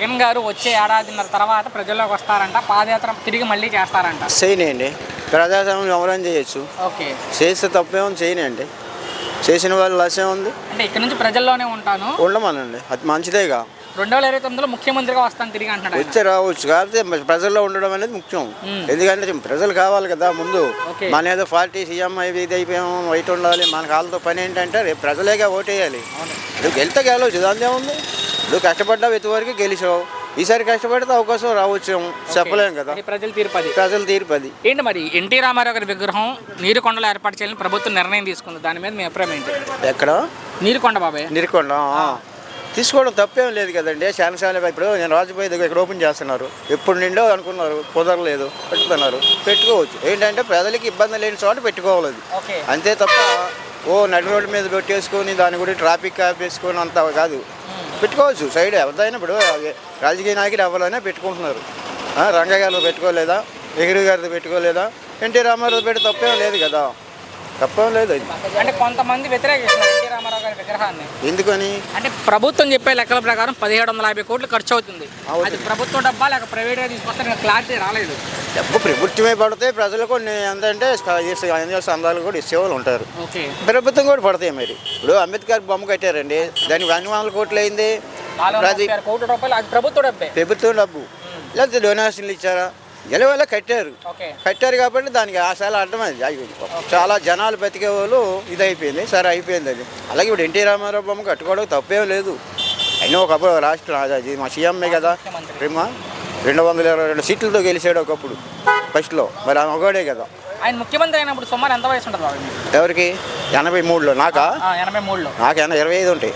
జగన్ గారు వచ్చే ఏడాదిన్నర తర్వాత ప్రజల్లోకి వస్తారంట, పాదయాత్ర తిరిగి మళ్ళీ చేస్తారంట. చేయనండి, ప్రజాస్వామ్యం ఎవరైనా చేయొచ్చు. ఓకే, చేస్తే తప్పేమో చేయనండి. చేసిన వాళ్ళు లక్ష్యం ఉంది. అంటే ఇక్కడ నుంచి ప్రజల్లోనే ఉంటాను ఉండమనండి, అది మంచిదేగా. 2029లో ముఖ్యమంత్రిగా వస్తాను తిరిగి అంటున్నాడు ఆయన. వచ్చే రావచ్చు, కాకపోతే ప్రజల్లో ఉండడం అనేది ముఖ్యం. ఎందుకంటే ప్రజలు కావాలి కదా ముందు. ఓకే. మన ఏదో పార్టీ సీఎం ఇది అయిపోయాము, బయట ఉండాలి, మన కాళ్ళతో పని ఏంటంటే రేపు ప్రజలేగా ఓటేయాలి. నువ్వు గెలితే గెలవచ్చు, దాని ఏముంది. నువ్వు కష్టపడ్డావు, ఇంతవరకు గెలిచావు, ఈసారి కష్టపడితే అవకాశం రావచ్చు, చెప్పలేము కదా. అది ప్రజల తీర్పది. ప్రజల తీర్పది ఏంటి మరి ఎన్టీ రామారావు గారి విగ్రహం నీరుకొండలో ఏర్పాటు చేయాలని ప్రభుత్వం నిర్ణయం తీసుకుంది, దాని మీద మీ అభిప్రాయం ఏంటి? ఎక్కడ? నీరుకొండ బాబాయ్. నిరుకొండ తీసుకోవడం తప్పేం లేదు కదండి. శానశాల ఇప్పుడు నేను రాజుపై దగ్గర ఇక్కడ ఓపెన్ చేస్తున్నారు, ఎప్పుడు నిండో అనుకున్నారు, కుదరలేదు, పెట్టుకున్నారు. పెట్టుకోవచ్చు, ఏంటంటే ప్రజలకి ఇబ్బంది లేని చోట పెట్టుకోవాలి అది, అంతే తప్ప నడి రోడ్డు మీద పెట్టేసుకొని దాని గురించి ట్రాఫిక్ ఆపేసుకొని అంత కాదు. పెట్టుకోవచ్చు సైడ్ ఎవరిదైనా. ఇప్పుడు రాజకీయ నాయకులు ఎవరైనా పెట్టుకుంటున్నారు. రంగయ్య గారు పెట్టుకోలేదా, నెహ్రూ గారిది పెట్టుకోలేదా, ఎన్టీ రామారావు పెట్టి తప్పేం లేదు కదా, తప్పేం లేదు. అది అంటే కొంతమంది వ్యతిరేకిస్తున్నారు ఎన్టీ రామారావు గారి విగ్రహాన్ని. ఎందుకని అంటే ప్రభుత్వం చెప్పే లెక్కల ప్రకారం 1750 కోట్లు ఖర్చు అవుతుంది. అది ప్రభుత్వ డబ్బా లేక ప్రైవేట్గా తీసుకొస్తే క్లారిటీ రాలేదు. డబ్బు ప్రభుత్వమే పడితే ప్రజలు కొన్ని ఏంటంటే సందాలు కూడా ఇచ్చేవాళ్ళు ఉంటారు. ప్రభుత్వం కూడా పడతాయి. మరి ఇప్పుడు అంబేద్కర్ బొమ్మ కట్టారండి, దానికి 200 కోట్లు అయింది. ప్రభుత్వం డబ్బు లేకపోతే డొనేషన్లు ఇచ్చారా? గెలవేళ కట్టారు కాబట్టి దానికి ఆశాలు అర్థమైంది. చాలా జనాలు బతికే వాళ్ళు ఇది అయిపోయింది, సరే అయిపోయింది అది. అలాగే ఇప్పుడు ఎన్టీ రామారావు బొమ్మ కట్టుకోవడం తప్పేం లేదు. అయినా ఒకప్పుడు రాష్ట్రం అది మా సీఎంఏ కదా, 222 సీట్లతో గెలిచాడు ఒకప్పుడు ఫస్ట్లో. మరి ఆమె ఒకడే కదా. ఆయన ముఖ్యమంత్రి అయినప్పుడు సుమారు ఎంత వయసు ఉంటుంది? ఎవరికి? 83లో. నాకా? 83లో. నాకు 25 ఉంటాయి.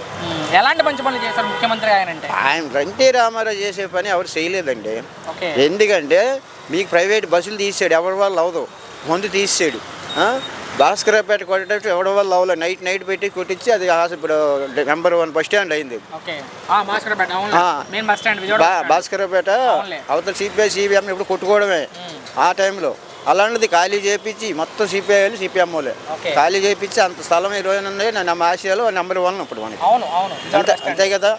ఎలాంటి మంచి పనులు చేశారు ముఖ్యమంత్రి ఆయన? ఎన్టీ రామారావు చేసే పని ఎవరు చేయలేదండి. ఎందుకంటే మీకు ప్రైవేట్ బస్సులు తీసాడు, ఎవరి వాళ్ళు అవదు. ముందు తీసాడు. భాస్కరపేట కొట్టేటట్టు ఎవరి వాళ్ళు అవ్వలేదు. నైట్ పెట్టి కొట్టించి అది ఇప్పుడు #1 బస్ స్టాండ్ అయింది. భాస్కరపేట అవతల సిపిఐ సిపిఎం ఇప్పుడు కొట్టుకోవడమే ఆ టైంలో. అలాంటిది ఖాళీ చేయించి మొత్తం సిపిఐలు సిపిఎం వాళ్ళే ఖాళీ చేయించి అంత స్థలం 20 ఉంది. నా ఆసియాలో #1 ఇప్పుడు మనకి. అంతే కదా.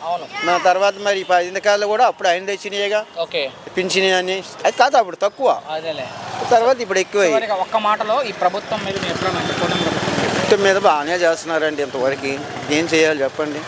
మన తర్వాత మరి 10 కాళ్ళు కూడా అప్పుడు ఆయన తెచ్చినాయిగా పింఛని అని. అది కాదు అప్పుడు తక్కువ, తర్వాత ఇప్పుడు ఎక్కువ. ఒక్క మాటలో ఈ ప్రభుత్వం మీద బాగానే చేస్తున్నారండి. ఇంతవరకు ఏం చేయాలి చెప్పండి.